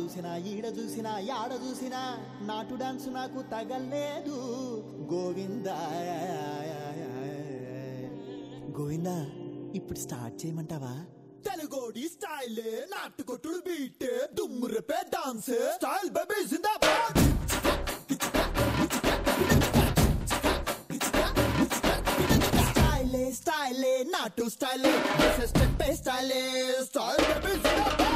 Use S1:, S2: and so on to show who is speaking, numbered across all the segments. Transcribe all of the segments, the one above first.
S1: చూసినా ఈడ చూసినా యాడ చూసినా నాటు డాన్స్ నాకు తగలేదు గోవిందా గోవిందా ఇప్పుడు స్టార్ట్ చేయమంటావా తెలుగోడి స్టైల్ నాటుకొట్టుడు బీట్ దుమ్ము రేపే డాన్స్ స్టైల్ బేబీ జిందాబాద్ స్టైలే నాటు స్టైలే స్టెప్ స్టైలే స్టైల్ బేబీ జిందాబాద్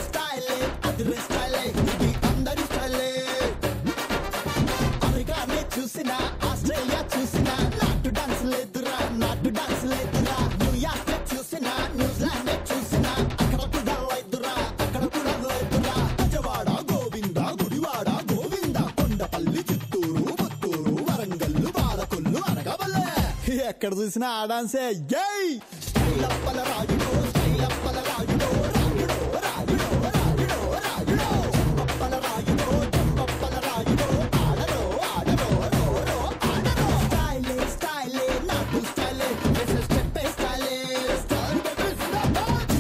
S1: స్టైలే అదిరే స్టైలే ఇది అందరి స్టైలే అమెరికానే చూసినా ఆస్ట్రేలియా చూసినా నాటు డాన్స్ లేదురా నాటు డాన్స్ లేదురా న్యూయార్క్ చూసినా న్యూజిలాండ్ చూసినా అక్కడ కూడా లేదురా అక్కడ కూడా లేదురా విజయవాడ గోవిందా గుడివాడ గోవిందా కొండపల్లి చిత్తూరు పుత్తూరు వరంగల్లు బాలకొల్లు అనగవల్లే ఎక్కడ చూసినా ఆ డాన్సే జై స్టైల్ అప్పల రాజుడో స్టైల్ అప్పల రాజుడో రాజుడో రాజుడో రాజుడో రాజుడో అప్పల రాజుడో అప్పల రాజుడో ఆడరో ఆడరో రోరో ఆడరో స్టైలే స్టైలే నాటు స్టైలే స్టెప్ స్టైలే స్టైల్ బేబీ జిందాబాద్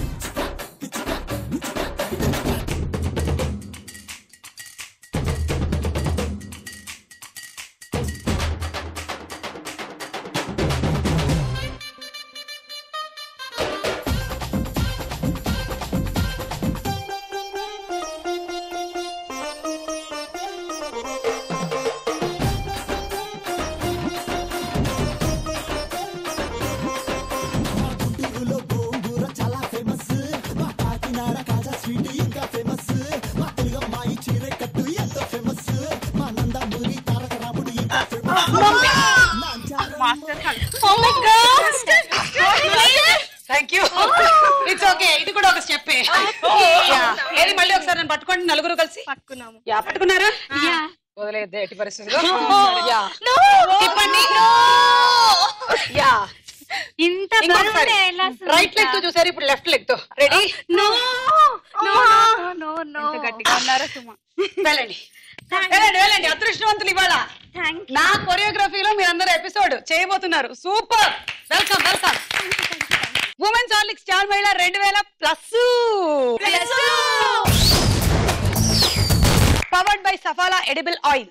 S1: గుంటూరులో గోంగూర చాలా ఫేమస్ మా కాకినాడ కాజా స్వీట్ ఇంకా ఫేమస్ మా తెలుగమ్మాయి చీర కట్టు ఎంతో ఫేమస్ మా నందమూరి తారక రాముడు ఇంకా famous
S2: thank you it's okay ఇది కూడా ఒక స్టెప్ ఏది మళ్ళీ ఒకసారి నన్ను పట్టుకోండి నలుగురు కలిసి
S3: పట్టుకున్నాము
S2: పట్టుకున్నారా వదిలేదు ఎట్టి పరిస్థితుల్లో తిప్పండి
S3: ఇంత
S2: రైట్ లెగ్ తో చూసారు ఇప్పుడు లెఫ్ట్ లెగ్ తో రెడీ
S3: గట్టిగా ఉన్నారా సుమా
S2: వెళ్ళండి వెళ్ళండి వెళ్ళండి అదృష్టవంతులు ఇవాళ నా కొరియోగ్రఫీలో మీరందరూ ఎపిసోడ్ చేయబోతున్నారు super welcome welcome women's Horlicks star మహిళ 2000+ powered by Saffola edible oil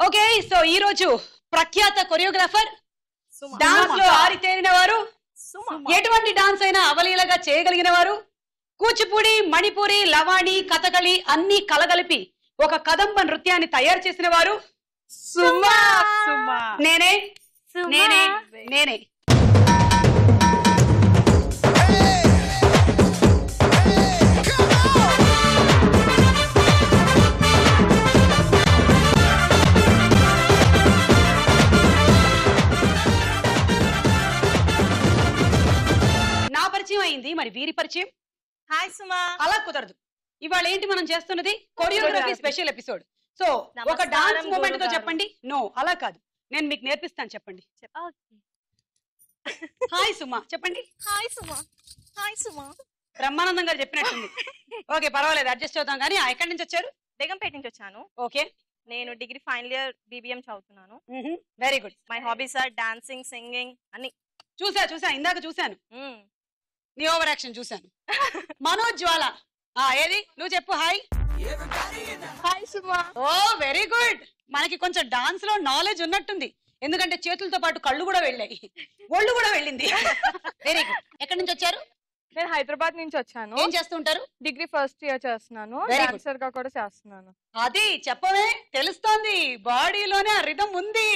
S2: okay so ఈ రోజు ప్రఖ్యాత కొరియోగ్రాఫర్ డాన్స్ లో ఆరితేరిన వారు ఎటువంటి డాన్స్ అయినా అవలీలగా చేయగలిగిన వారు కూచిపూడి మణిపూరి లవాణి కథకళి అన్ని కలగలిపి ఒక కదంబ నృత్యాన్ని తయారు చేసిన వారు సుమా నేనే నేనే నేనే నా పరిచయం అయింది మరి వీరి పరిచయం
S3: హాయ్ సుమా
S2: అలా కుదరదు ఇవాళ ఏంటి మనం చేస్తున్నది కొరియోగ్రఫీ స్పెషల్ ఎపిసోడ్ సో ఒక డాన్స్ మూమెంట్ తో చెప్పండి నో అలా కాదు నేను మీకు నేర్పిస్తాను చెప్పండి హాయ్ సుమా చెప్పండి
S3: హాయ్ సుమా హాయ్ సుమా
S2: బ్రహ్మానందం గారు చెప్పినట్టుంది ఓకే పర్వాలేదు అడ్జస్ట్ అవుతాం కానీ ఎక్కడి నుంచి వచ్చారు
S3: బేగంపేట నుంచి వచ్చాను
S2: ఓకే
S3: నేను డిగ్రీ ఫైనల్ ఇయర్ BBM చదువుతున్నాను
S2: very good
S3: my hobbies are dancing singing అన్ని
S2: చూసా ఇందాక చూసాను నీ ఓవర్ యాక్షన్ చూసాను మనోజ్ జ్వాల ఏది నువ్వు చెప్పు హాయ్
S3: హాయ్ సుమా
S2: ఓ వెరీ గుడ్ మనకి కొంచెం డాన్స్ లో నాలెడ్జ్ ఉన్నట్టుంది ఎందుకంటే చేతులతో పాటు కళ్ళు కూడా వెళ్ళాయి ఒళ్ళు కూడా వెళ్ళింది వెరీ గుడ్ ఎక్కడి నుంచి వచ్చారు
S3: నేను హైదరాబాద్ నుంచి వచ్చాను
S2: ఏం చేస్తుంటారు
S3: డిగ్రీ ఫస్ట్ ఇయర్ చేస్తున్నాను
S2: Very good.
S3: డాన్సర్ గా కూడా చేస్తున్నాను
S2: అది చెప్పవే తెలుస్తోంది బాడీలోనే ఆ రిథం ఉంది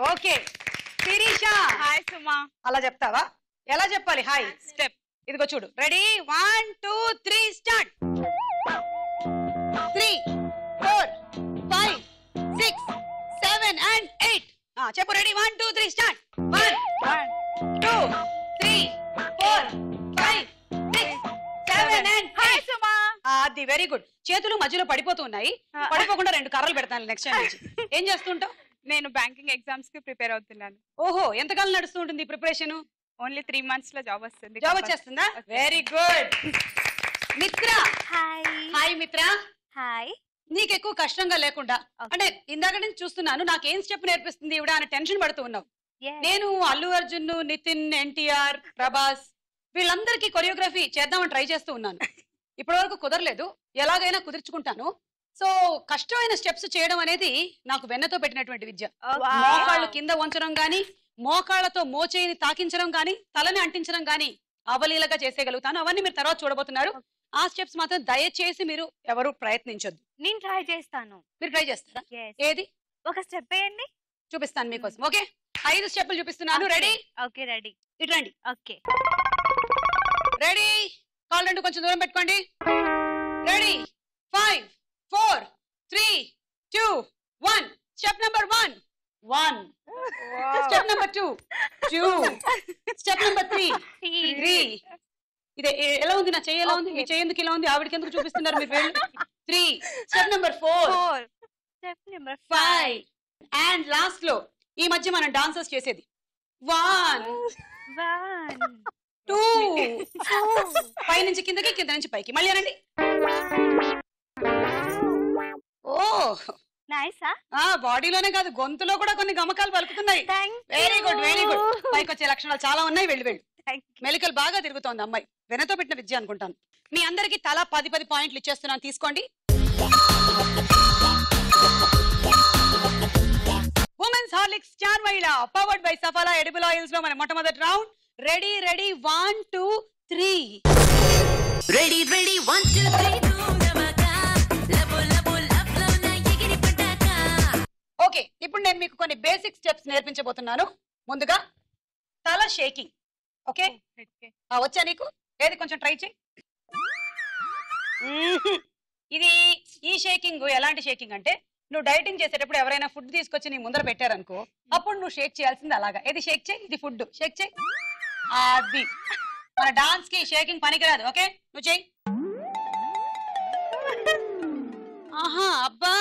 S2: ఓకే శిరీష
S3: హాయ్ సుమా
S2: అలా చెప్తావా ఎలా చెప్పాలి హాయ్
S3: స్టెప్
S2: ఇదిగో చూడు రెడీ 1 2 3 స్టార్ట్ 3 4 5 6 7 and 8 చెప్పు రెడీ 1 2 3 స్టార్ట్ 1 2 3 4 5 6 7 and 8 అది వెరీ గుడ్ చేతులు మధ్యలో పడిపోతూ ఉన్నాయి పడిపోకుండా 2 కర్రలు పెడతాను నెక్స్ట్ టైం నుంచి ఏం చేస్తుంటావు
S3: నేను బ్యాంకింగ్ ఎగ్జామ్స్ కి ప్రిపేర్ అవుతున్నాను
S2: ఓహో ఎంతకాలం నడుస్తూ ఉంటుంది ప్రిపరేషన్
S3: ఓన్లీ 3 months లో జాబ్ వస్తుంది
S2: జాబ్ వచ్చేస్తుందా వెరీ గుడ్ మిత్ర
S4: హాయ్
S2: హాయ్ మిత్ర
S4: హాయ్
S2: నీకు ఎక్కువ కష్టంగా లేకుండా అంటే ఇందాక నుంచి చూస్తున్నాను నాకేం స్టెప్ నేర్పిస్తుంది ఇవిడ అని టెన్షన్ పడుతూ ఉన్నావు నేను అల్లు అర్జున్, నితిన్, ఎన్టీఆర్, ప్రభాస్ వీళ్ళందరికీ కొరియోగ్రఫీ చేద్దామని ట్రై చేస్తూ ఉన్నాను. ఇప్పటి వరకు కుదరలేదు, ఎలాగైనా కుదుర్చుకుంటాను. సో కష్టమైన స్టెప్స్ చేయడం అనేది నాకు వెన్నతో పెట్టినటువంటి విద్య. మోకాళ్ళు కింద వంచడం గాని, మోకాళ్లతో మోచేయిని తాకించడం గాని, తలని అంటించడం గాని అవలీలగా చేసేయగలుగుతాను. అవన్నీ మీరు తర్వాత చూడబోతున్నారు. ఆ స్టెప్స్ మాత్రం దయచేసి మీరు ఎవరు ప్రయత్నించొద్దు.
S4: నేను ట్రై చేస్తాను.
S2: మీరు ట్రై చేస్తారా? ఏది?
S4: ఒక స్టెప్ వేయండి,
S2: చూపిస్తాను మీకోసం. ఓకే, 5 స్టెప్పులు చూపిస్తున్నాను. రెడీ?
S4: Okay ready.
S2: ఇటు రండి.
S4: Okay
S2: ready? కాళ్ళు రెండు కొంచెం దూరం పెట్టుకోండి. Ready? 5 4 3 2 1. Step number 1 1. Step number 2 2. Step number 3 3. ఇదే ఎలా ఉంది? నా చెయ్యి ఎలా ఉంది? మీ చెయ్యి ఎందుకు ఇలా ఉంది? ఆవిడకి ఎందుకు చూపిస్తున్నారు మీరు? 3. Step number 4.
S4: Step number
S2: 5. And last లో ఈ మధ్య మనం డాన్సర్స్ చేసేది 1 2. పై నుంచి కిందకి, కింద నుంచి పైకి. మళ్ళీ అనండి. ఓ
S4: నైసా?
S2: బాడీలోనే కాదు, గొంతులో కూడా కొన్ని గమకాలు పలుకుతున్నాయి. Very good, very good. పైకి వచ్చే లక్షణాలు చాలా ఉన్నాయి. వెళ్ళి వెళ్ళు. మెలికలు బాగా తిరుగుతోంది అమ్మాయి. వెనతో పెట్టిన విద్య అనుకుంటాను. మీ అందరికి తలా 10 పాయింట్లు ఇచ్చేస్తున్నాను, తీసుకోండి. ఉమెన్స్ హార్లిక్స్ స్టార్ మహిళ powered by Saffola edible oils లో మన మొట్టమొదటి round. Ready? Ready? 1 2 3.
S5: Ready ready 1 2 3
S2: okay, ఇప్పుడు నేను మీకు కొన్ని బేసిక్ స్టెప్స్ నేర్పించబోతున్నాను. ముందుగా తల షేకింగ్. ఓకే, వచ్చా నీకు? ఏది కొంచెం ట్రై చేయి. ఇది ఈ షేకింగ్ ఎలాంటి షేకింగ్ అంటే, నువ్వు డైటింగ్ చేసేటప్పుడు ఎవరైనా ఫుడ్ తీసుకొచ్చి నీ ముందర పెట్టారనుకో, అప్పుడు నువ్వు షేక్ చేయాల్సింది అలాగా. ఏది షేక్ చేయి, ఇది ఫుడ్ షేక్ చేయి. అది మన డాన్స్ కి షేకింగ్ పనికిరాదు. ఓకే, నువ్వు చెయ్యి. ఆహా, అబ్బా,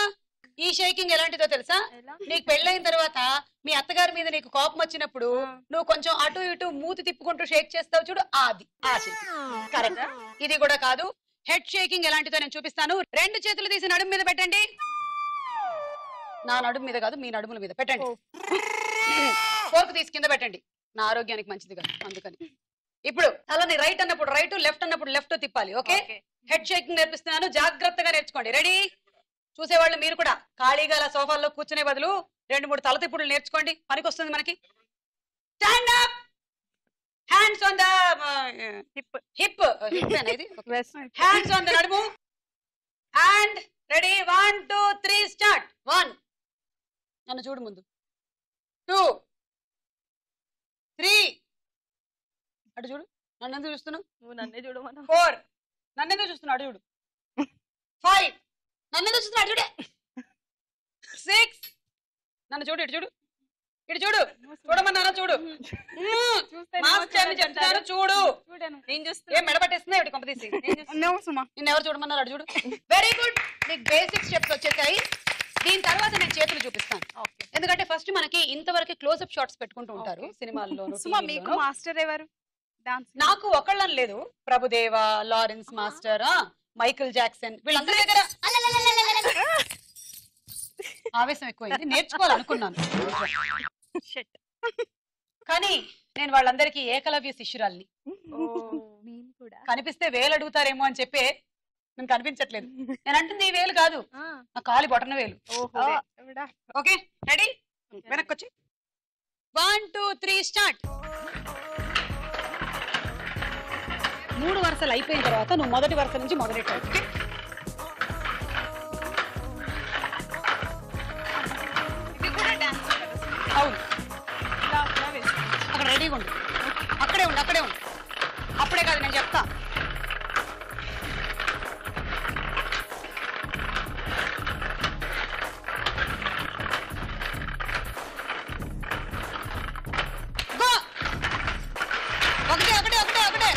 S2: ఈ షేకింగ్ ఎలాంటిదో తెలుసా? నీకు పెళ్ళైన తర్వాత మీ అత్తగారి మీద నీకు కోపం వచ్చినప్పుడు నువ్వు కొంచెం అటు ఇటు మూతి తిప్పుకుంటూ షేక్ చేస్తావు చూడు, అది ఆ షేకింగ్. కరెక్ట్. ఇది కూడా కాదు. హెడ్ షేకింగ్ ఎలాంటిదో నేను చూపిస్తాను. 2 చేతులు తీసి నడుము మీద పెట్టండి. నా నడుము మీద కాదు, మీ నడుముల మీద పెట్టండి. ఫోర్క్ తీసి కింద పెట్టండి. నా ఆరోగ్యానికి మంచిది కాదు, అందుకని. ఇప్పుడు తలని రైట్ అన్నప్పుడు రైట్, లెఫ్ట్ అన్నప్పుడు లెఫ్ట్ తిప్పాలి. ఓకే, హెడ్ షేకింగ్ నేర్పిస్తున్నాను, జాగ్రత్తగా నేర్చుకోండి. రెడీ? చూసేవాళ్ళు మీరు కూడా ఖాళీగా అలా సోఫాల్లో కూర్చునే బదులు 2-3 తల తిప్పులు నేర్చుకోండి, పనికి వస్తుంది మనకి. Stand up, hands on the hip. Hip అనేది హ్యాండ్స్ ఆన్ ద నడుము. And ready? 1 2 3 స్టార్ట్. 1. నన్ను చూడు ముందు. 2 3. అటు చూడు. నన్ను ఎందుకు చూస్తున్నావు?
S4: నువ్వు నన్నే చూడమన్నా.
S2: 4. నన్ను ఎందుకు చూస్తున్నావు? అటు చూడు. 5. నన్ను ఎందుకు చూస్తున్నావు? అటు చూడే. 6. నన్ను చూడు, ఇటు చూడు. ఇటు చూడు. చూడమన్నారా? చూడు. మాస్టర్ని చెప్తాను, చూడు.
S3: నేను చూస్తున్నా.
S2: ఏం మెడపట్టేస్తున్నా ఇటు కొంప తీసి? నిన్నెవరు చూడమన్నారు? అటు చూడు. Very good. నీకు బేసిక్ స్టెప్స్ వచ్చేసాయి. దీని తర్వాత నేను చేతులు చూపిస్తాను. ఎందుకంటే ఫస్ట్ మనకి ఇంతవరకు క్లోజ్అప్ షాట్స్ పెట్టుకుంటూ ఉంటారు సినిమాల్లో.
S3: మీకు మాస్టర్ ఎవరు?
S2: నాకు ఒకళ్ళని లేదు. Prabhudeva, Lawrence master, Michael Jackson, వీళ్ళందరి దగ్గర ఆవేశం ఎక్కువైంది. నేర్చుకోవాలనుకున్నాను కానీ నేను వాళ్ళందరికీ ఏకలవ్య శిష్యురాల్ని. కనిపిస్తే వేలు అడుగుతారేమో అని చెప్పి నేను కనిపించట్లేదు. నేను అంటుంది ఈ వేలు కాదు, నా కాలి బొటన వేలు. Okay, ready? వెనక్కొచ్చి 1 2 3 స్టార్ట్. 3 వరుసలు అయిపోయిన తర్వాత నువ్వు మొదటి వరుస నుంచి మొదలెట్టావు. అవును, అక్కడ రెడీగా ఉండు. అక్కడే ఉండు, అక్కడే ఉండు. అప్పుడే కాదు, నేను చెప్తా. ఒకటే ఒకటే ఒకటే ఒకటే.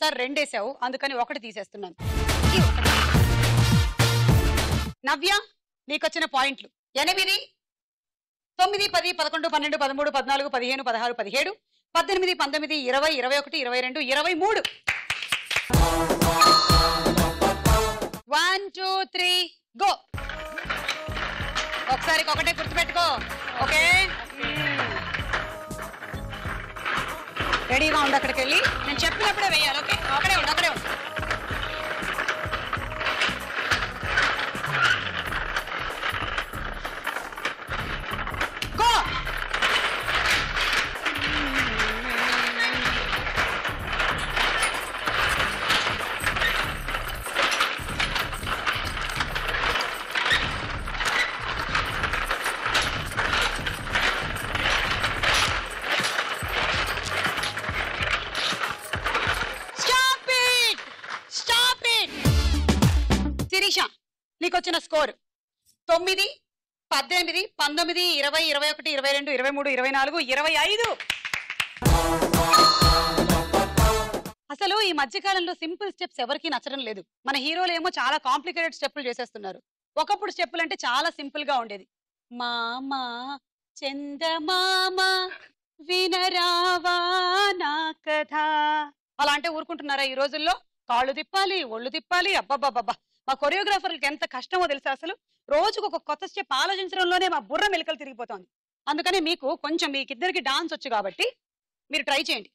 S2: ఈసారి 2 వేసావు, అందుకని 1 తీసేస్తున్నాను. నవ్య, నీకొచ్చిన పాయింట్లు 8, 9, 10, 11, 12, 13, 14, 15, 16, 17, 18, 19, 20, 21, 22, 23. 1, 2, 3 గో. ఒకసారి ఒకటే గుర్తుపెట్టుకో. ఓకే, రెడీగా ఉండు. అక్కడికి వెళ్ళి నేను చెప్పినప్పుడే వేయాలి. ఓకే, అక్కడే ఉండు, అక్కడే ఉండు. గో. నీకొచ్చిన స్కోర్ 9, 18, 19, 20, 21, 22, 23, 24, 25. అసలు ఈ మధ్యకాలంలో సింపుల్ స్టెప్స్ ఎవరికి నచ్చడం లేదు. మన హీరోలు ఏమో చాలా కాంప్లికేటెడ్ స్టెప్పులు చేసేస్తున్నారు. ఒకప్పుడు స్టెప్పులు అంటే చాలా సింపుల్ గా ఉండేది. మామా చందమామ వినరావా నా కథ అలా అంటే ఊరుకుంటున్నారా? ఈ రోజుల్లో కాళ్ళు తిప్పాలి, ఒళ్ళు తిప్పాలి. అబ్బబ్బబ్బబ్బా, మా కొరియోగ్రాఫర్లకి ఎంత కష్టమో తెలుసా? అసలు రోజుకు ఒక కొత్త స్టెప్ ఆలోచించడంలోనే మా బుర్ర మెలికలు తిరిగిపోతుంది. అందుకని మీకు కొంచెం మీకిద్దరికి డాన్స్ వచ్చు కాబట్టి మీరు ట్రై చేయండి.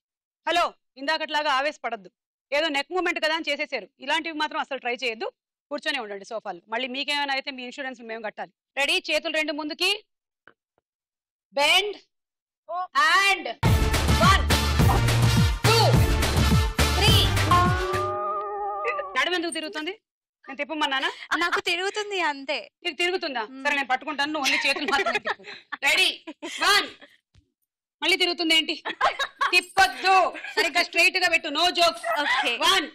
S2: హలో, ఇందాకట్లాగా ఆవేశపడద్దు. ఏదో నెక్ మూమెంట్ కదా అని చేసేసారు. ఇలాంటివి మాత్రం అసలు ట్రై చేయొద్దు. కూర్చొనే ఉండండి సోఫాలు. మళ్ళీ మీకేమైనా అయితే మీ ఇన్సూరెన్స్ మేము కట్టాలి. రెడీ? చేతులు 2 ముందుకి, బెండ్ అండ్ 1, 2, 3. నడుము ఎందుకు తిరుగుతుంది? నేను తిప్పమన్నానా?
S4: నాకు తిరుగుతుంది అంతే.
S2: నీకు తిరుగుతుందా? సరే నేను పట్టుకుంటాను, నువ్వు ఓన్లీ చేతులు మాత్రమే తిప్పు. రెడీ? 1. మళ్ళీ తిరుగుతుంది ఏంటి? తిప్పొద్దు, సరిగ్గా స్ట్రైట్ గా పెట్టు. No jokes. 1.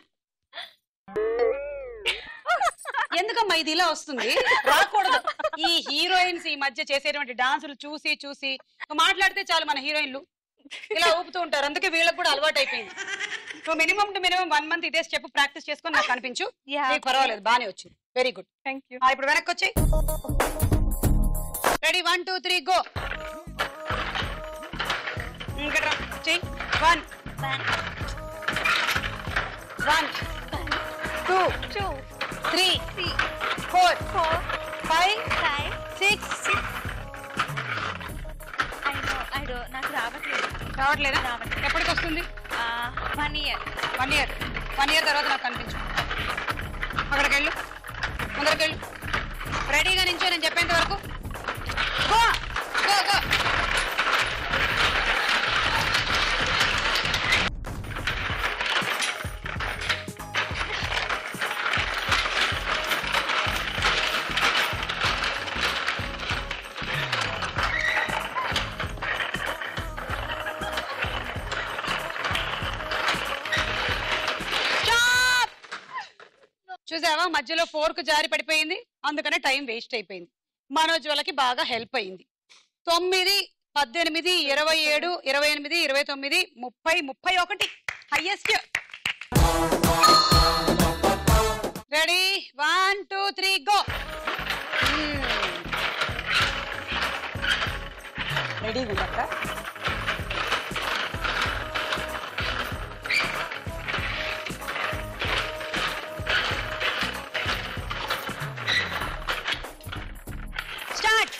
S2: ఎందుకమ్మా ఇది ఇలా వస్తుంది? రాకూడదు. ఈ హీరోయిన్స్ ఈ మధ్య చేసేటువంటి డాన్సులు చూసి చూసి మాట్లాడితే చాలు మన హీరోయిన్లు ఇలా ఊపుతూ ఉంటారు. అందుకే వీళ్ళకి కూడా అలవాటు అయిపోయింది. నువ్వు మినిమం టు మినిమం 1 month ఇదే స్టెప్ ప్రాక్టీస్ చేసుకొని నాకు కనిపించు. నీకు పర్వాలేదు, బానే వచ్చింది. Very good,
S3: thank you.
S2: ఇప్పుడు వెనక్కి వచ్చి రెడీ? 1, 2, 3 గో. ఇక్కడ 1, 1, 2, 3, 4, 5, 6.
S4: నాకు రావట్లేదు.
S2: రావట్లేదా? ఎప్పటికి వస్తుంది?
S4: 1 year.
S2: 1 year. 1 year తర్వాత నాకు కనిపించు. అక్కడికి వెళ్ళు, ముందరికి వెళ్ళు. రెడీగా నించో నేను చెప్పేంత వరకు. Go go go. చూసావా, మధ్యలో ఫోర్క్ జారి పడిపోయింది, అందుకనే టైం వేస్ట్ అయిపోయింది. మనోజ్ వాళ్ళకి బాగా హెల్ప్ అయింది. 9, 18, 27, 28, 29, 30, 31 హైయెస్ట్. రెడీ? 1, 2, 3 గో. రెడీ ఉందక్క. స్టార్ట్.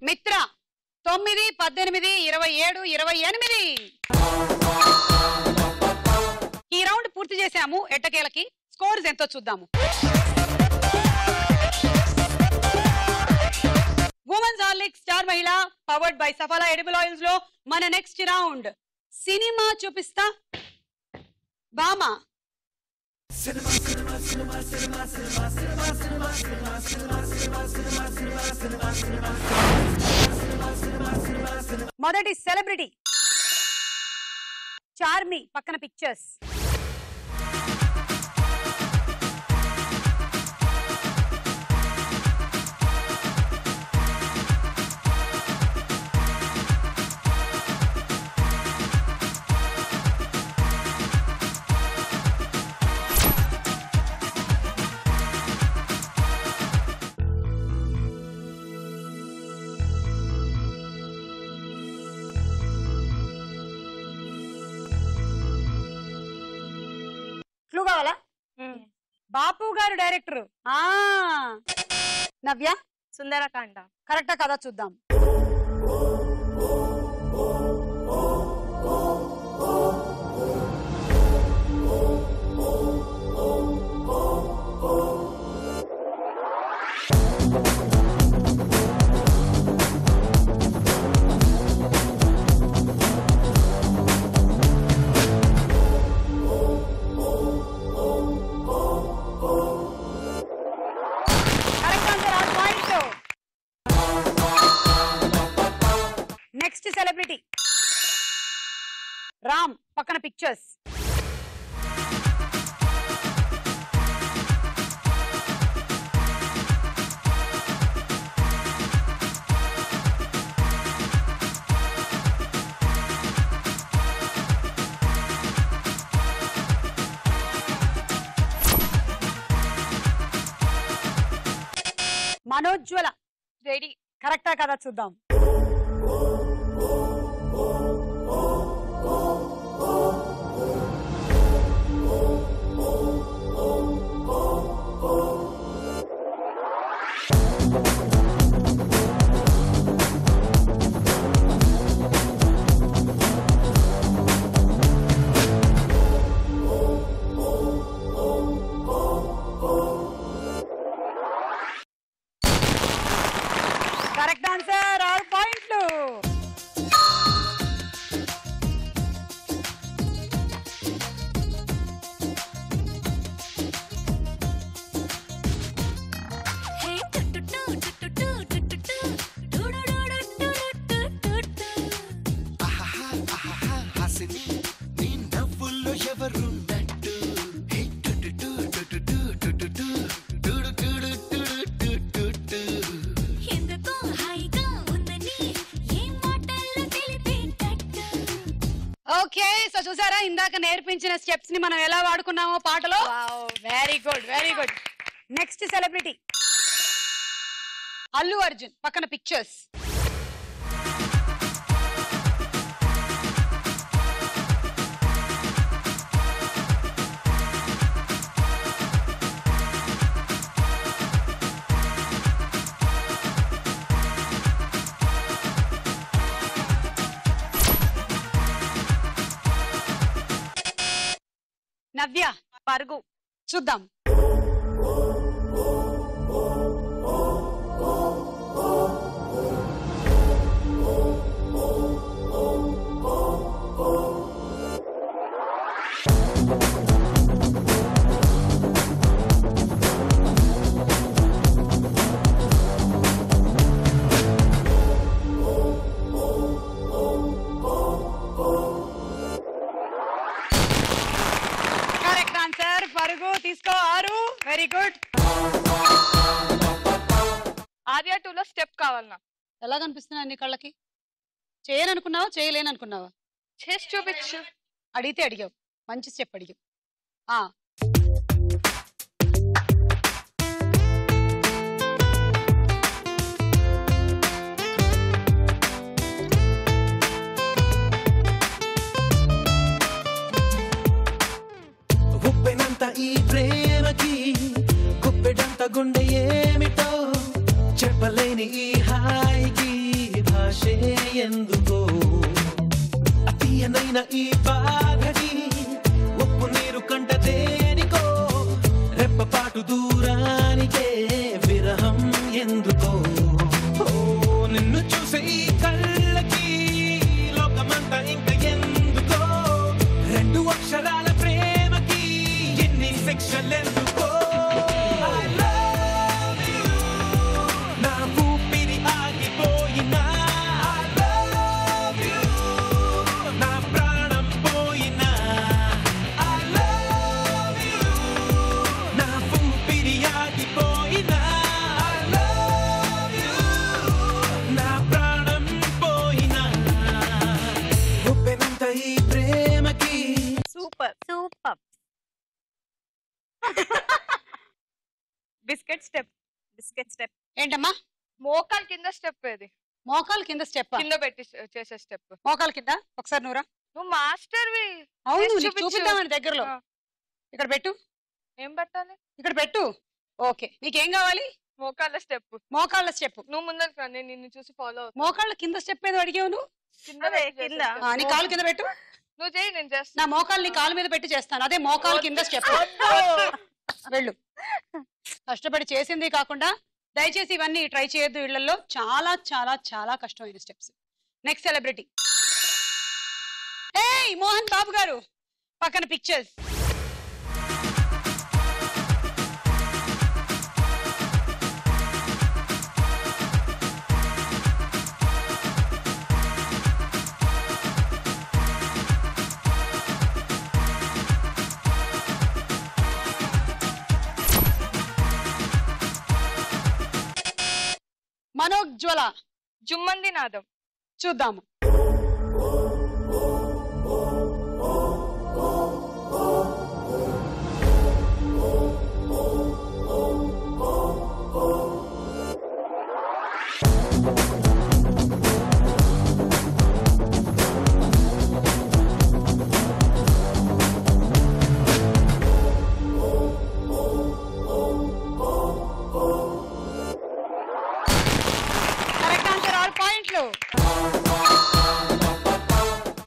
S2: మిత్ర 9, 18, 27, 28. ఈ రౌండ్ పూర్తి చేశాము. ఎట్టకేలకి స్కోర్స్ ఎంతో చూద్దాము. ఉమెన్స్ హార్లిక్స్ స్టార్ మహిళ powered by Saffola edible oils లో మన నెక్స్ట్ రౌండ్ సినిమా చూపిస్తా బామా. మొదటి సెలబ్రిటీ చార్మి పక్కన పిక్చర్స్. క్లూ కావాలా? బాపు గారు డైరెక్టర్. నవ్య
S3: సుందరకాండ
S2: కరెక్టా కదా చూద్దాం. నెక్స్ట్ సెలబ్రిటీ రామ్ పక్కన పిక్చర్స్. మనోజ్వల
S3: రెడీ
S2: కరెక్టా కదా చూద్దాం. కరెక్ట్ ఆన్సర్, 6 పాయింట్లు. ఓకే, సో చూసారా ఇందాక నేర్పించిన స్టెప్స్ ని మనం ఎలా వాడుకున్నామో పాటలో. Very good, very good. Next celebrity Allu Arjun పక్కన పిక్చర్స్. నవ్య
S3: పరుగు
S2: చూద్దాం. కరెక్ట్ ఆన్సర్, పరుగు. తీసుకో 6. Very good.
S3: ఆర్యా 2లో స్టెప్ కావాలన్నా.
S2: ఎలా కనిపిస్తున్నాయి నీ కళ్ళకి? చేయననుకున్నావా చేయలేననుకున్నావా?
S3: చేసి చూపించు.
S2: అడిగితే అడిగావు, మంచి స్టెప్ అడిగావు.
S6: ఉప్పెనంత ఈ ప్రేమకి గుప్పెడంత గుండె ఏమిటో చెప్పలేని ఈ హాయికి భాషే ఎందుకో అతీయనైన ఈ బాధకి ఉప్పు నీరు కంట దేనికో రెప్పపాటు దూరానికే విరహం ఎందుకో నిన్ను చూసే ఈ కళ్ళకి లోకమంతా ఇంకా ఎందుకో రెండు అక్షరాల ప్రేమకి ఎన్ని శిక్షలెందుకో I love you నా ఊపిరి ఆగిపోయినా I love you నా ప్రాణం పోయినా
S4: బిస్కెట్ స్టెప్
S2: ఏంటమ్మా?
S3: మోకాలు కింద స్టెప్ ఏది?
S2: మోకాలు కింద స్టెప్.
S3: కింద పెట్టి చేసే స్టెప్.
S2: మోకాలు కింద ఒకసారి నూరా.
S3: నువ్వు మాస్టర్వి.
S2: అవును, నీకు చూపిద్దామని దగ్గరలో. ఇక్కడ పెట్టు.
S3: ఏం పెట్టాలి?
S2: ఇక్కడ పెట్టు. ఓకే, నీకేం కావాలి?
S3: మోకాళ్ళ స్టెప్.
S2: మోకాళ్ళ స్టెప్.
S3: నువ్వు ముందరికి రా, నేను నిన్ను చూసి ఫాలో అవుతా.
S2: మోకాళ్ళ కింద స్టెప్ ఏదో అడిగావు నువ్వు.
S3: కింద
S2: నీ కాలు కింద పెట్టు.
S3: నువ్వు చేయి, నేను చేస్తా.
S2: నా మోకాలు నీ కాలు మీద పెట్టి చేస్తాను. అదే మోకాలు కింద స్టెప్. వెళ్ళు. కష్టపడి చేసింది కాకుండా దయచేసి ఇవన్నీ ట్రై చేయొద్దు ఇళ్లలో. చాలా చాలా చాలా కష్టమైన స్టెప్స్. Next celebrity. ఏయ్ మోహన్ బాబు గారు, పక్కన పిక్చర్స్. మనోజ్వల.
S3: జుమ్మంది నాదం.
S2: చూద్దాము.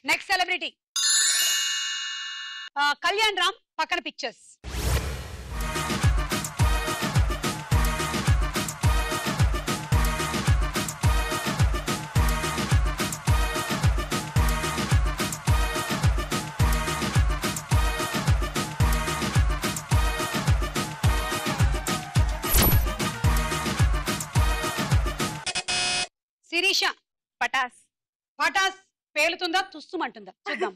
S2: నెక్స్ట్ సెలబ్రిటీ కళ్యాణ్ రామ్, పక్కన పిక్చర్స్. శిరీష.
S4: పటాస్.
S2: పటాస్ పేలుతుందా తుస్సుమంటుందా చూద్దాం.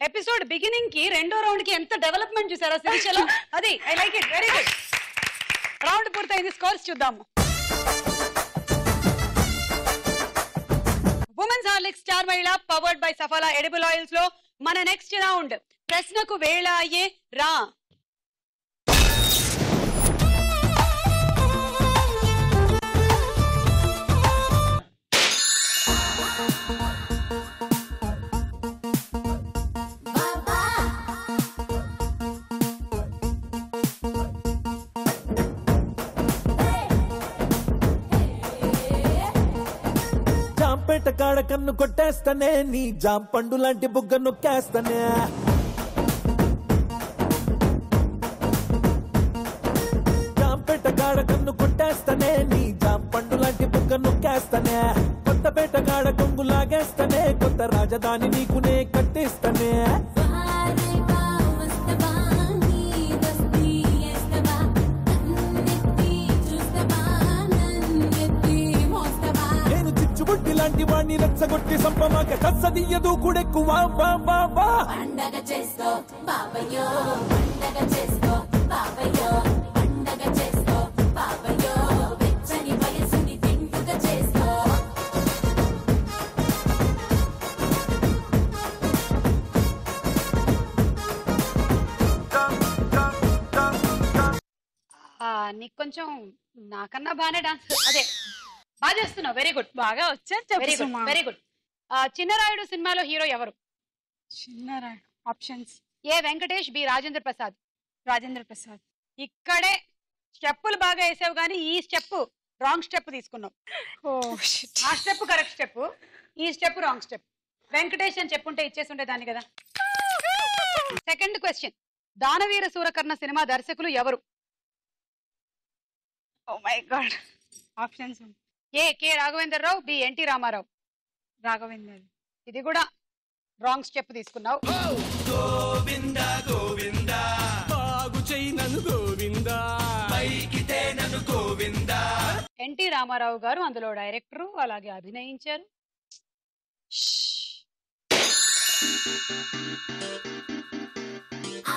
S2: ఎపిసోడ్ బిగినింగ్ కి రెండో రౌండ్ కి ఎంత డెవలప్మెంట్ చూసారా శిరీషలో. అది I like it, very good. Round పూర్తయింది, స్కోర్స్ చూద్దాము. ఉమెన్స్ హార్లిక్స్ స్టార్ మహిళ powered by Saffola edible oils లో మన నెక్స్ట్ రౌండ్ ప్రశ్నకు వేళ అయ్యే రా.
S6: జాంపేట కాడ కన్ను కొట్టేస్తానే, నీ జాం పండు లాంటి బుగ్గ నొక్కేస్తానే. జాంపేట కాడ కన్ను కొట్టేస్తానే, నీ జాం పండు లాంటి బుగ్గ నొక్కేస్తానే. కొత్తపేట కాడ కొంగు లాగేస్తానే, కొత్త రాజధాని నీకునే కట్టిస్తానే. లాంటి వాణ్ణి రెచ్చగొట్టి సంపమాక కసదియ్యదు కూడెక్కువ. పండగ చేసుకో బాబయ్యో, పండగ చేసుకో బాబయ్యో, పండగ చేసుకో బాబయ్యో, వెచ్చని వయసుని తింటుగా చేసుకో.
S2: నీకు కొంచెం నాకన్నా బాగానే డాన్స్ అదే బాగా చేస్తున్నావు. Very good.
S3: బాగా వచ్చా
S2: very good very good. Chinnarayudu సినిమాలో హీరో ఎవరు?
S3: చిన్నరాయుడు. ఆప్షన్స్.
S2: ఏ వెంకటేష్, బి రాజేంద్ర ప్రసాద్.
S3: రాజేంద్ర ప్రసాద్.
S2: ఇక్కడే స్టెప్పులు బాగా వేసావు కానీ ఈ స్టెప్ రాంగ్ స్టెప్ తీసుకున్నావు. ఆ స్టెప్ కరెక్ట్ స్టెప్, ఈ స్టెప్ రాంగ్ స్టెప్. వెంకటేష్ అని చెప్పుంటే ఇచ్చేసి ఉంటే దాన్ని కదా. Second question, Danaveera Soorakarna cinema దర్శకులు ఎవరు?
S3: Oh my god. Options.
S2: A K Raghavendra Rao, B NT Rama Rao.
S3: Raghavender.
S2: ఇది కూడా రాంగ్ స్టెప్ తీసుకున్నావు.
S6: గోవింద గోవింద బాగు చెయ్యి నన్ను గోవింద పైకితే నన్ను గోవింద.
S2: ఎన్టీ రామారావు గారు అందులో డైరెక్టరు, అలాగే అభినయించారు.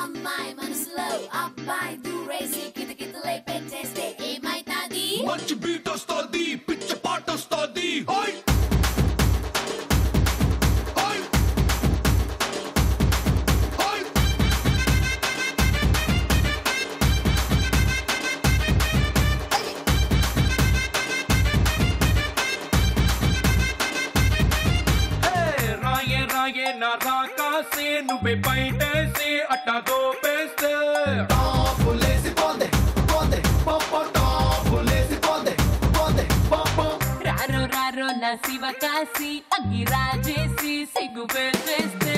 S5: అమ్మాయి మనసులో అబ్బాయి దూరేసి కితకితలై పెట్టేస్తే ఏమైతాది?
S6: మంచి బీట్ వస్తుంది, పిచ్చ పాట వస్తుంది. హోయ్ హోయ్ హోయ్. రాయే రాయే నా రాకాసే నువ్వే బయటేసి అట్టా దోపేస్తే
S1: టాపులేసి పోందే పోందే పాప టాపులేసి పోందే పోందే పాప.
S5: రారో రారో నా శివ కాసి అగ్గి రాజేసి సిగ్గు పెట్టేస్తే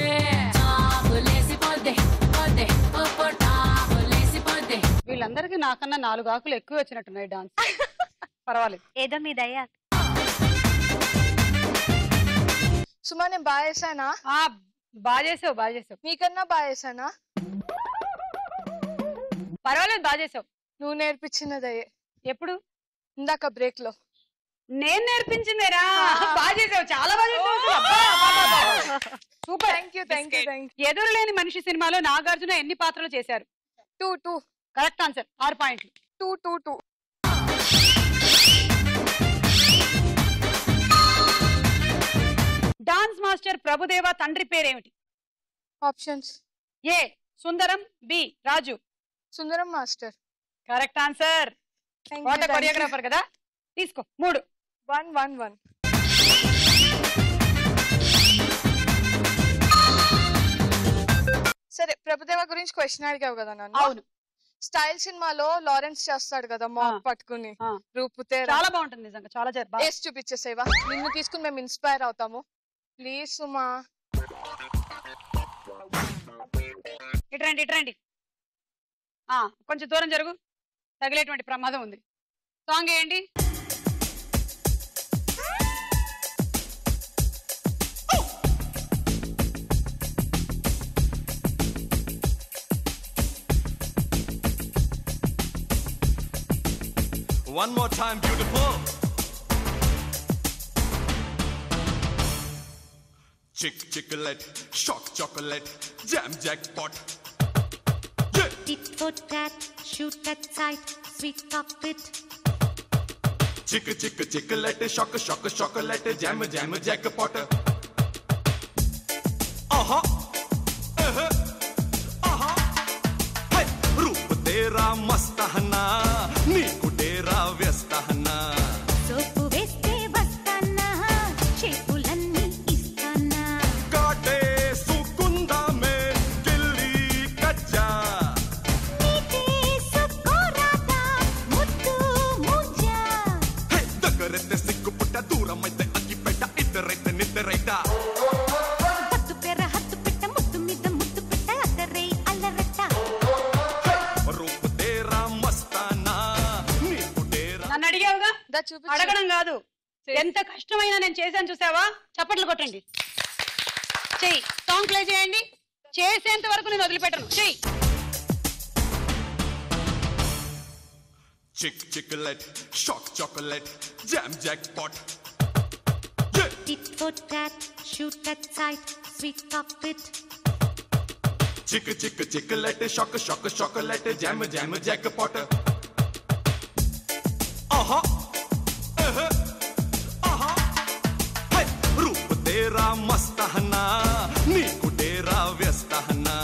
S5: టాపులేసి పోందే పోందే పాప టాపులేసి పోందే.
S2: వీళ్ళందరికీ నాకన్నా 4 ఆకులు ఎక్కువ వచ్చినట్టున్నాయి డాన్స్. పర్వాలేదు.
S4: ఏదో మీ దయ.
S3: సుమా నేను బాగా చేశానా?
S2: బాగా చేసావు బాగా చేసావు.
S3: నీకన్నా బాగా చేశానా?
S2: పర్వాలేదు బాగా చేసావు.
S3: నువ్వు నేర్పించినదయ్యే.
S2: ఎప్పుడు?
S3: ఇందాక బ్రేక్ లో.
S2: నేను నేర్పించిందేరా. బాగా చేసావు, చాలా బాగా చేసావు. Super.
S3: Thank you thank you thank you.
S2: ఎదురులేని మనిషి సినిమాలో నాగార్జున ఎన్ని పాత్రలు చేశారు?
S3: 2
S2: కరెక్ట్ ఆన్సర్. 6 పాయింట్లు.
S3: 2
S2: డాన్స్ మాస్టర్ ప్రభుదేవ తండ్రి పేరేమిటి?
S3: Options.
S2: A Sundaram, B Raju.
S3: Sundaram master.
S2: Correct answer. వాటర్ కొరియోగ్రాఫర్ కదా. తీసుకో 3.
S3: 1-1-1. సరే, ప్రభుదేవ గురించి క్వశ్చన్ అడిగావు కదా నన్ను.
S2: అవును.
S3: స్టైల్ సినిమాలో లారెన్స్ చేస్తాడు కదా మాప్ పట్టుకుని రూపుతే.
S2: చాలా బాగుంటుంది నిజంగా. చాలా
S3: వేసి చూపించేసేవా? నిన్ను తీసుకుని మేము ఇన్స్పైర్ అవుతాము. ప్లీజ్ సుమా.
S2: ఇట్రండి ఇట్రండి. కొంచెం దూరం జరుగు, తగిలేటువంటి ప్రమాదం ఉంది. సాంగ్ వేయండి.
S6: One more time, beautiful. Chick chocolate, shock chocolate, jam jackpot. Yeah.
S5: Tit for tat, shoot at sight, sweet cockpit.
S6: Chick chocolate, shock chocolate, jam jackpot. Hey, रूप तेरा मस्त है ना, नीकु तेरा व्यस्त है ना.
S5: సోపు వేస్తే వస్తానా, చేతులన్నీ ఇస్తానా.
S6: काटे सुकुंदा में गिल्ली कच्चा.
S5: నీకే సుకోరాదా, ముద్దు ముజ్జా.
S6: Hey, దగ్గరైతే సిగ్గుపుట్ట, దూరమైతే అగ్గిపెట్ట, ఇద్దరైతే నిద్రైట.
S5: హత్తు పెర హత్తు పెట్ట, ముద్దు మీద ముద్దు పెట్ట, అద్దరై అల్లరట్ట.
S6: रूप तेरा मस्ताना, नीकु तेरा.
S2: నన్ను అడిగావుగా,
S3: చూపించు.
S2: అడగడం కాదు. ఎంత కష్టమైనా నేను చేశాను చూసావా? చప్పట్లు కొట్టండి. చెయ్యి. సాంగ్ ప్లే చేయండి. చేసేంత వరకు నేను వదిలిపెట్టను. చెయ్యి.
S6: Chick chocolate, shock chocolate, jam jackpot. Yeah.
S5: Tit for tat, shoot at sight, sweet cockpit.
S6: Chick chocolate, shock chocolate, jam jackpot. Hey, रूप तेरा मस्त है ना, नीकु तेरा व्यस्त है ना.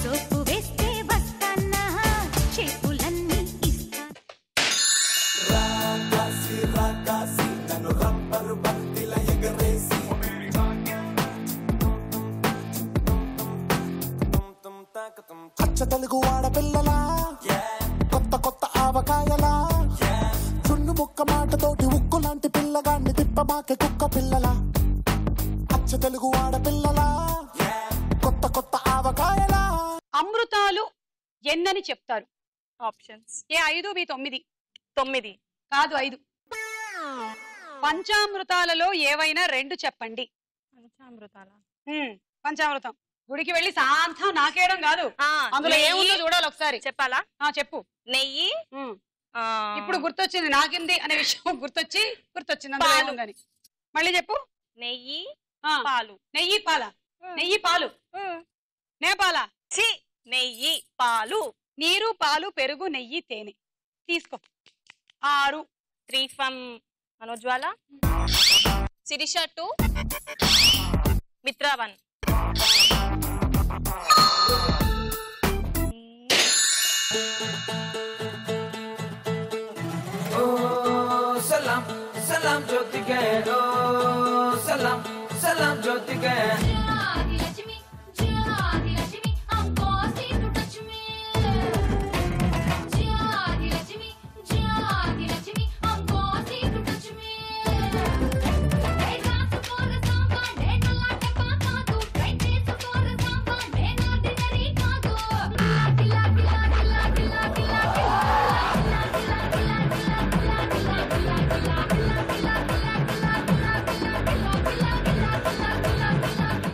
S5: సోపు వేస్తే వస్తానా, చేతులన్నీ ఇస్తానా.
S1: ఒక్క మాటతోటి ఉక్కు లాంటి పిల్లగాన్ని తిప్పమాకే కుక్క పిల్లలా అచ్చ తెలుగు ఆడపిల్లలా కొత్త కొత్త ఆవకాయలా.
S2: అమృతాలు ఎన్నని చెప్తారు?
S4: Options
S2: A 5 B 9.
S4: 9
S2: కాదు 5. పంచామృతాలలో ఏవైనా 2 చెప్పండి.
S4: పంచామృతాల
S2: పంచామృతం గుడికి వెళ్ళి సాంతం నాకేయడం కాదు, అందులో ఏముందో చూడాలి ఒకసారి.
S4: చెప్పాలా?
S2: చెప్పు.
S4: నెయ్యి.
S2: ఇప్పుడు గుర్తొచ్చింది, నాకింది అనే విషయం గుర్తొచ్చింది అందులో ఏముందని. మళ్ళీ చెప్పు.
S4: నెయ్యి
S2: పాలు. నెయ్యి పాల. నెయ్యి పాలు. నేపాల.
S4: నెయ్యి పాలు.
S2: నీరు పాలు పెరుగు నెయ్యి తేనె. తీసుకో. 6.
S4: 3 from మనోజ్వాల. శిరీష 2. మిత్రా 1.
S7: सलाम सलाम ज्योति के ओ सलाम सलाम ज्योति के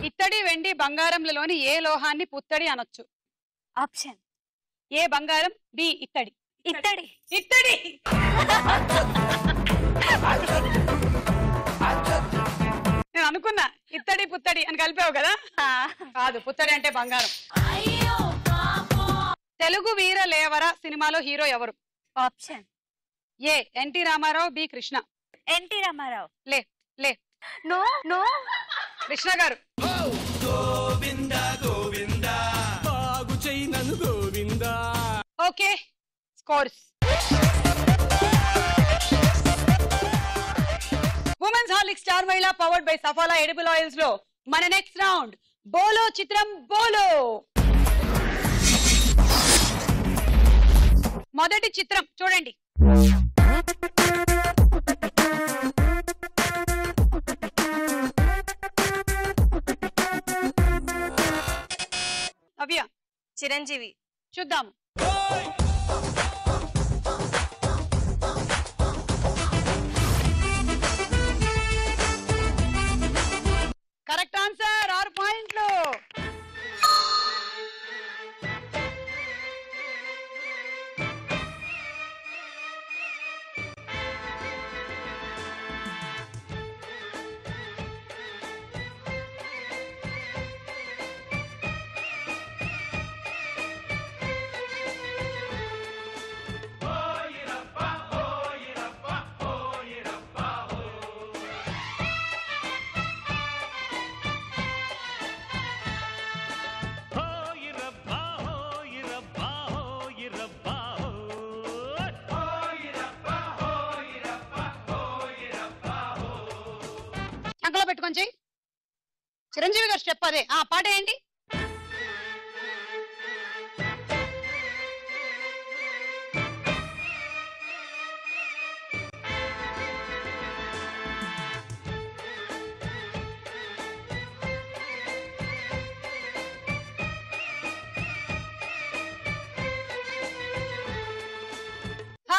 S2: ఇత్తడి వెండి బంగారంలోని ఏ లోహాన్ని పుత్తడి అనొచ్చు?
S4: ఆప్షన్
S2: ఏ బంగారం, బి ఇత్తడి.
S4: ఇత్తడి.
S2: ఇత్తడి. నేను అనుకున్నా ఇత్తడి పుత్తడి అని కలిపావు కదా. కాదు, పుత్తడి అంటే బంగారం. తెలుగు వీర లేవర సినిమాలో హీరో ఎవరు?
S4: Option
S2: A N T Rama Rao, B Krishna.
S4: N T Rama Rao.
S2: లే లే.
S4: No no.
S2: కృష్ణ గారు. Okay, scores. Women's Horlicks star మహిళా powered by Saffola edible oils లో మన నెక్స్ట్ రౌండ్ బోలో చిత్రం బోలో. మొదటి చిత్రం చూడండి. నవ్య.
S4: చిరంజీవి.
S2: చూద్దాం. Correct answer. 6 పాయింట్లు. అంకలో పెట్టుకొని చెయ్యి. చిరంజీవి గారు స్టెప్ అదే. పాట ఏంటి?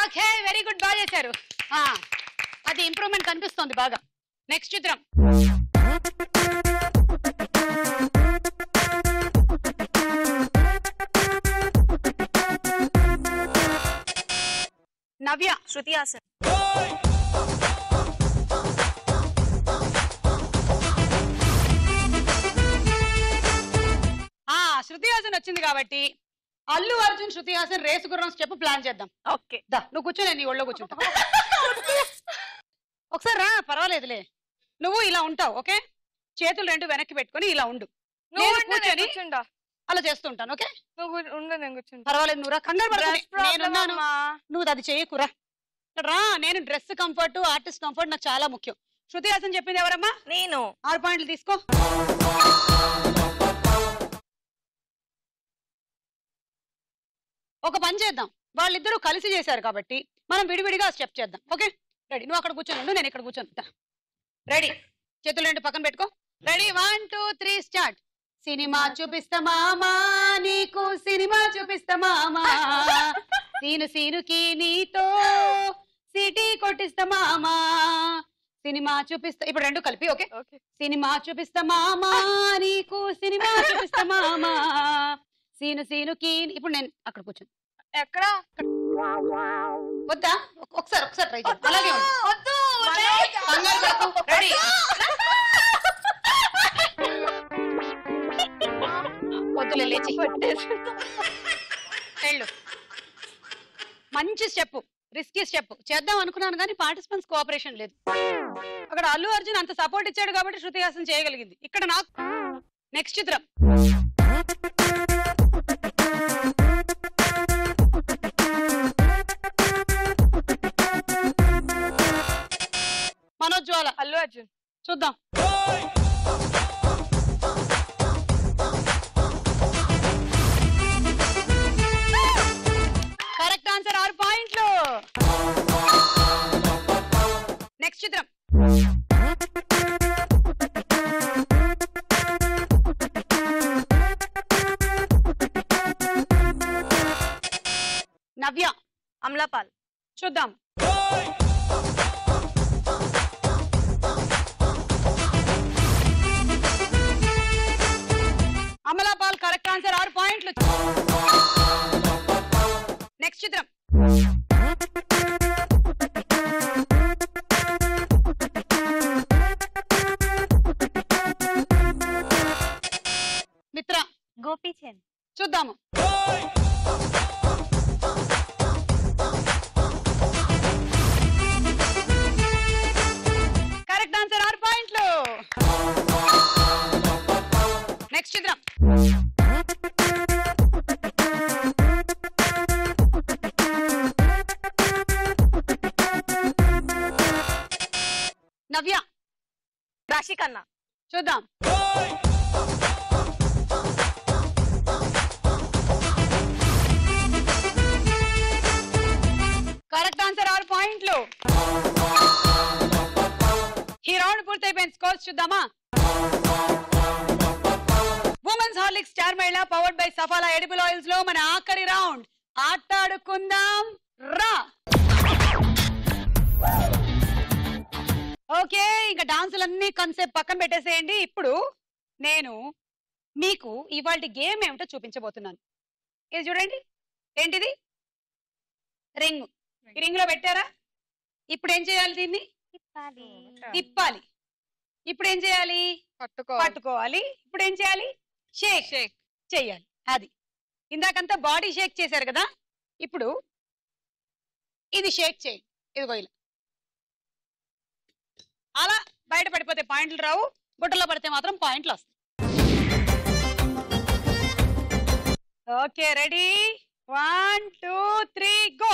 S2: ఓకే, వెరీ గుడ్, బాగా చేశారు. అది ఇంప్రూవ్మెంట్ కనిపిస్తోంది బాగా. నెక్స్ట్ చిత్రం. నవ్య.
S4: శృతి హాసన్.
S2: శృతి హాసన్ వచ్చింది కాబట్టి అల్లు అర్జున్ శృతి హాసన్ రేసు గుర్రం స్టెప్ ప్లాన్ చేద్దాం.
S4: ఓకే,
S2: దా నువ్వు కూర్చో, నేను నీ ఒళ్ళో కూర్చుంటా. ఒకసారి రా, పర్వాలేదులే. నువ్వు ఇలా ఉంటావు. ఓకే, చేతులు 2 వెనక్కి పెట్టుకొని ఇలా ఉండు. అలా చేస్తుంటాను. ఓకే, పర్వాలేదు. నువ్వు రా, కంగారు పడుతున్నాను. నువ్వు అది చేయకురా. రా, నేను డ్రెస్ కంఫర్ట్, ఆర్టిస్ట్ కంఫర్ట్ నాకు చాలా ముఖ్యం. శృతి హాసన్ చెప్పింది ఎవరమ్మా?
S4: నేను.
S2: 6 పాయింట్లు తీసుకో. ఒక పని చేద్దాం, వాళ్ళిద్దరూ కలిసి చేశారు కాబట్టి మనం విడివిడిగా స్టెప్ చేద్దాం. ఓకే, రెడీ నువ్వు అక్కడ కూర్చొని నేను ఇక్కడ కూర్చొని రెడీ చేతులు రెండు పక్కన పెట్టుకో రెడీ 1 2 3 స్టార్ట్ సినిమా చూపిస్తా మామా నీకు సినిమా చూపిస్తా మామా సీనుకి నీతో సిటీ కొట్టిస్తా మామా సినిమా చూపిస్తా ఇప్పుడు రెండు కలిపి ఓకే సినిమా చూపిస్తా మామా నీకు సినిమా చూపిస్తా మామా సీనుకి ఇప్పుడు నేను అక్కడ కూర్చొని
S3: ఎక్కడ
S2: వద్దా ఒకసారి ట్రై చేద్దాం అలాగే రెడీ వద్దులే లేచి వెళ్ళు మంచి స్టెప్ రిస్కీ స్టెప్ చేద్దాం అనుకున్నాను కానీ పార్టిసిపెంట్స్ కోఆపరేషన్ లేదు అక్కడ అల్లు అర్జున్ అంత సపోర్ట్ ఇచ్చాడు కాబట్టి శృతి హాసన్ చేయగలిగింది ఇక్కడ నాకు నెక్స్ట్ చిత్రం మనోజ్వాల
S3: అల్లు అర్జున్
S2: చూద్దాం కరెక్ట్ ఆన్సర్ 6 పాయింట్లు నెక్స్ట్ చిత్రం నవ్య
S4: అమలాపాల్
S2: చూద్దాం అమలాపాల్ కరెక్ట్ ఆన్సర్ 6 పాయింట్లు నెక్స్ట్ చిత్రం మిత్ర
S4: గోపీచంద్
S2: చూద్దాము కరెక్ట్ ఆన్సర్ 6 పాయింట్లు నెక్స్ట్ చిత్రం నవ్య
S4: రాశి ఖన్నా
S2: చూద్దాం కరెక్ట్ ఆన్సర్ 6 పాయింట్లు ఈ రౌండ్ పూర్తయిపోయిన స్కోర్స్ చూద్దామా ఉమెన్స్ హార్లిక్స్ స్టార్ మహిళ powered by Saffola edible oils లో మన ఆఖరి రౌండ్ ఆటాడుకుందాం రా ఓకే ఇంకా డాన్సులన్నీ కాన్సెప్ట్ పక్కన పెట్టేసేయండి ఇప్పుడు నేను మీకు ఇవాళ గేమ్ ఏమిటో చూపించబోతున్నాను ఇది చూడండి ఏంటిది రింగ్ ఈ రింగ్ లో పెట్టారా ఇప్పుడు ఏం చేయాలి దీన్ని తిప్పాలి ఇప్పుడు ఏం చేయాలి పట్టుకోవాలి ఇప్పుడు ఏం చేయాలి షేక్ చేయాలి అది ఇందాకంతా బాడీ షేక్ చేశారు కదా ఇప్పుడు ఇది షేక్ చేయి ఇదిగో ఇలా అలా బయట పడిపోతే పాయింట్లు రావు గుట్టలో పడితే మాత్రం పాయింట్లు వస్తాయి ఓకే రెడీ 1 2 3 గో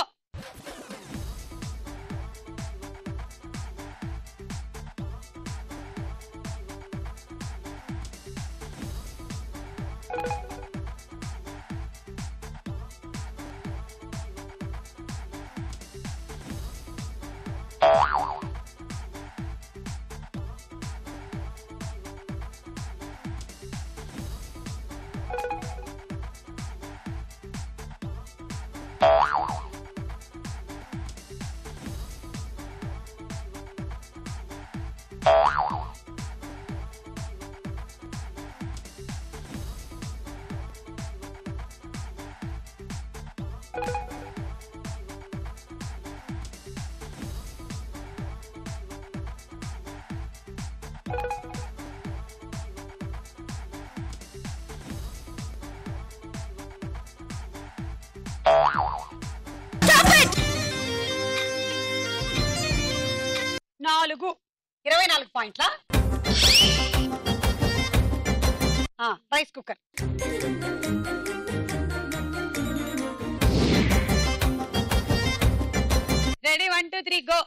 S2: నాలుగు 24 పాయింట్ల రైస్ కుక్కర్ రెడీ 1 2 3 గో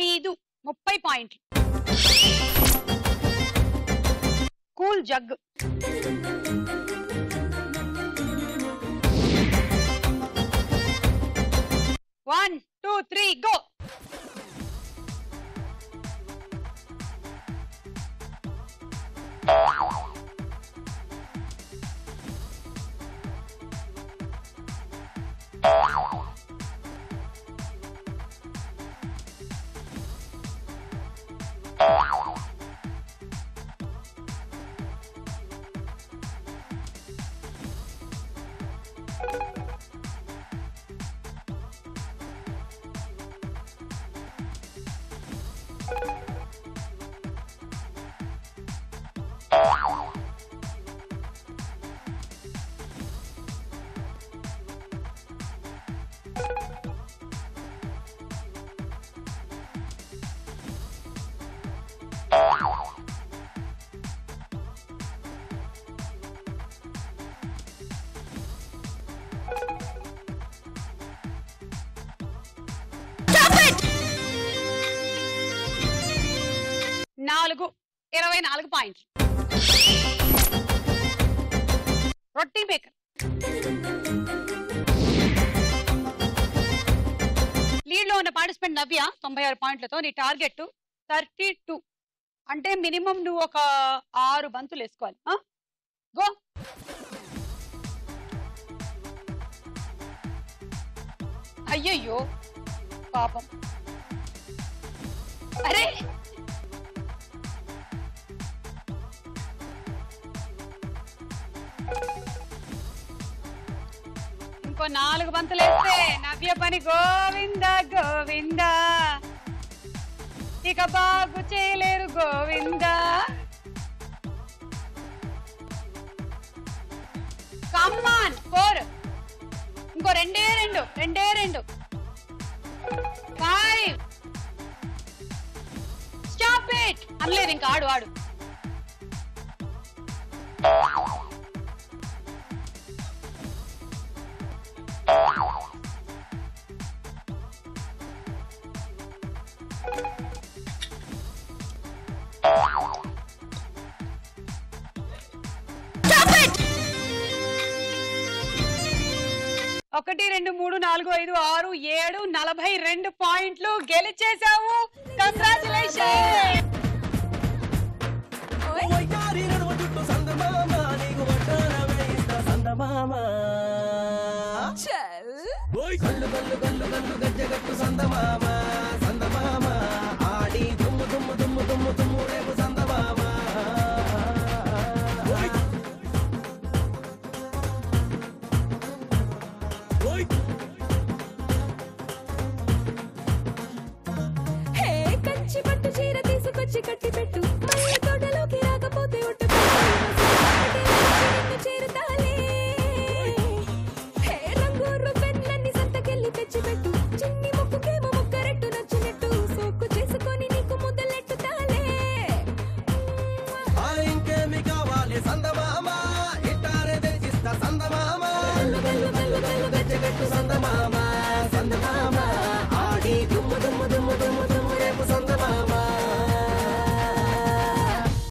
S2: ఐదు 30 పాయింట్లు. Cool jug. One two three go. నాలుగు 24 పాయింట్లు. రొట్టి మేకర్. లీడ్ లో ఉన్న పార్టిసిపెంట్ నవ్య 96 పాయింట్లతో. నీ టార్గెట్ 32. అంటే మినిమం నువ్వు ఒక 6 బంతులు వేసుకోవాలి. గో. అయ్యయ్యో పాపం. అరే ఇంకో 4 బంతులు వేస్తే నవ్య పని గోవింద గోవింద, ఇక బాగు చేయలేరు గోవింద. కమ్మాన్ 4. ఇంకో 2 5. Stop it. అనలేదు ఇంకా. ఆడు ఆడు. ఒకటి 2 3 4 5 6 7 42 పాయింట్లు గెలిచేశావు. కంగ్రాచులేషన్.
S6: గల్లు గల్లు గల్లు గల్లు గజ్జగట్టు సందమామ